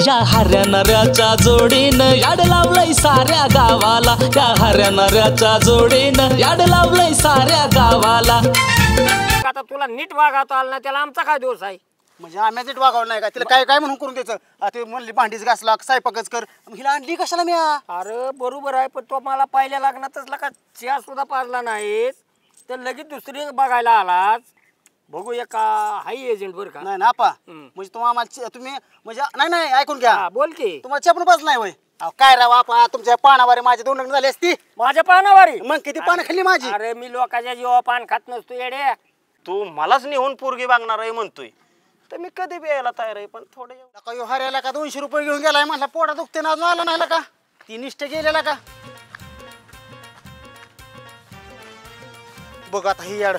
या हऱ्या नऱ्याच्या जोडीनं याड लावलंय साऱ्या गावाला, या हऱ्या नऱ्याच्या जोडीनं याड लावलंय साऱ्या गावाला। आता तुला नीट वागावता आलं ना त्याला आमचा काय दोष आहे? म्हणजे आम्ही नीट वागावं नाही का तिला काय काय म्हणून करून द्यायचं? ते म्हणली भांडीच घासला स्वयंपाकच कर, मग हिला आणली कशाला मी? अरे बरोबर आहे पण तो मला पहिल्या लग्नातच लका चहा सुद्धा पाजला नाहीस तर लगेच दुसरी बघायला आलास। बघूया का हाई एजंट बर का? नाही ना आपा, म्हणजे तुम्ही म्हणजे नाही ऐकून घ्या, बोल की। तुम्हाला चपन पास नाही होय? काय राव आपा, तुमच्या पानावारी माझे 2 लग्न झाले असती। माझ्या पानावारी मग किती पानं खाल्ली माझी? अरे मी लोकांच्या जीवा पान खात नसतो येडे। तू मलाच नेऊन पोरगी बघणार आहे म्हणतोय तर मी कधी बी यायला तयार आहे, पण थोडे हऱ्याला का 200 रुपये घेऊन गेलाय, म्हटलं पोटा दुखते ना अजून आला नाही का? ती निष्ठ गेलेला का बघ आता ही याड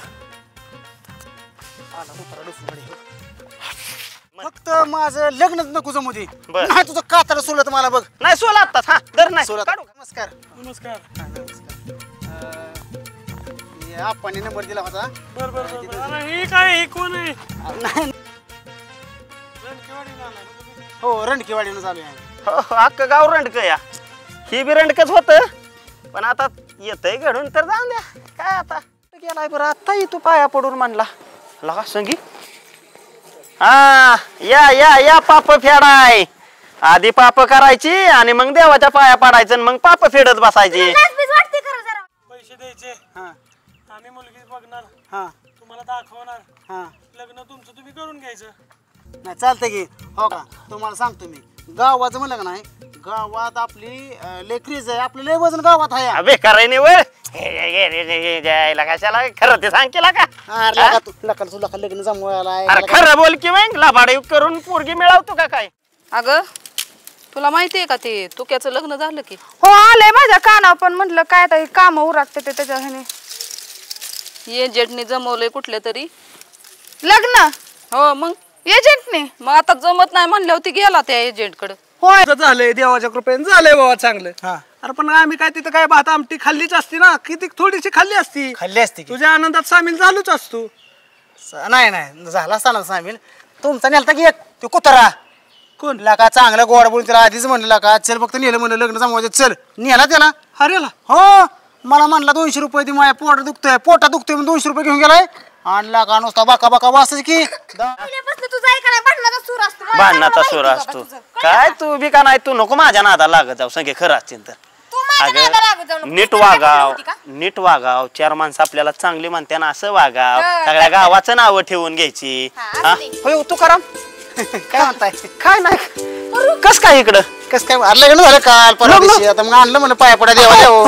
फक्त माझं लग्नच नको जमू दे। नाही तुझं कातड सोलत मला बघ। नाही सोला आत्ताच, हा दर नाही सोला। नमस्कार नमस्कार। आपण नंबर दिला होता। ही काय ही कोण आहे? नाही हो रणकेवाडीनं चालू आहे। हो अख्खं गाव रंडक या, ही बी रंडकच होत, पण आता येतंय घडून तर जाऊन द्या। काय आता गेलाय बरं, आता तू पाया पडून म्हणला लगा संगी। हा या या या पाप फेडाय, आधी पाप करायची आणि मग देवाच्या पाया पडायचं, मग पाप फेडत बसायची। पैसे द्यायचे, आम्ही मुलगी बघणार, हा तुम्हाला दाखवणार, हा लग्न तुमचं तुम्ही करून घ्यायचं। नाही चालतंय की। हो का तुम्हाला सांगतो मी, गावाचं म्हणलं का नाही, गावात आपली लय क्रेज आहे, आपलं लय वजन गावात आहे। बेकार आहे निवळ जायला कशाला, खरं ते सांग केला का? तुला लग्न जमवायला अरे खरं बोल की मग लाभाडे करून पोरगी मिळवतो का काय? अगं तुला माहितीये का ते तुक्याचं लग्न झालं की? हो आलंय माझ्या काना, पण म्हटलं काय आता काम उरकते ते त्याच्या ह्याने एजंटने जमवलंय कुठले तरी लग्न। हो मग एजंटने मग आता जमत नाही म्हणल्यावर ती गेला त्या एजंट कडे। होय झालंय, देवाच्या कृपेने झालंय बाबा चांगलं। अरे पण आम्ही काय तिथं काय भात आमटी खाल्लीच असती ना, किती थोडीशी खाल्ली असती, खाल्ली असती। तुझ्या आनंदात सामील झालोच असतो। नाही झाला असताना सामील तुमचा नेलता की एक तो कुत्रा कोण? का चांगला गोड बोलून त्याला आधीच म्हणलं का चल फक्त नेलं म्हणलं लग्न जमवायचं, चल नेला त्याला। हरेला हो मला म्हणला 200 रुपये दे, माझ्या पोटात दुखतोय म्हणून 200 रुपये घेऊन गेलाय। आणला का नुसता बाका बाका वाचच की भांडणाचा सूर असतो काय? तू बी का नाही, तू नको माझ्या नादाला लागत जाऊ, संगे खरं असतील तर। नीट वागाव, नीट वागाव, 4 माणसं आपल्याला चांगली म्हणते ना, असं वागाव, सगळ्या गावाचं नाव ठेवून घ्यायची। होय तू करा काय म्हणताय? काय नाही, कस काय इकडं? कस काय लग्न झालं काल परवा दिवशी, आता मग आणलं म्हणलं पाया पडा देवा देवा।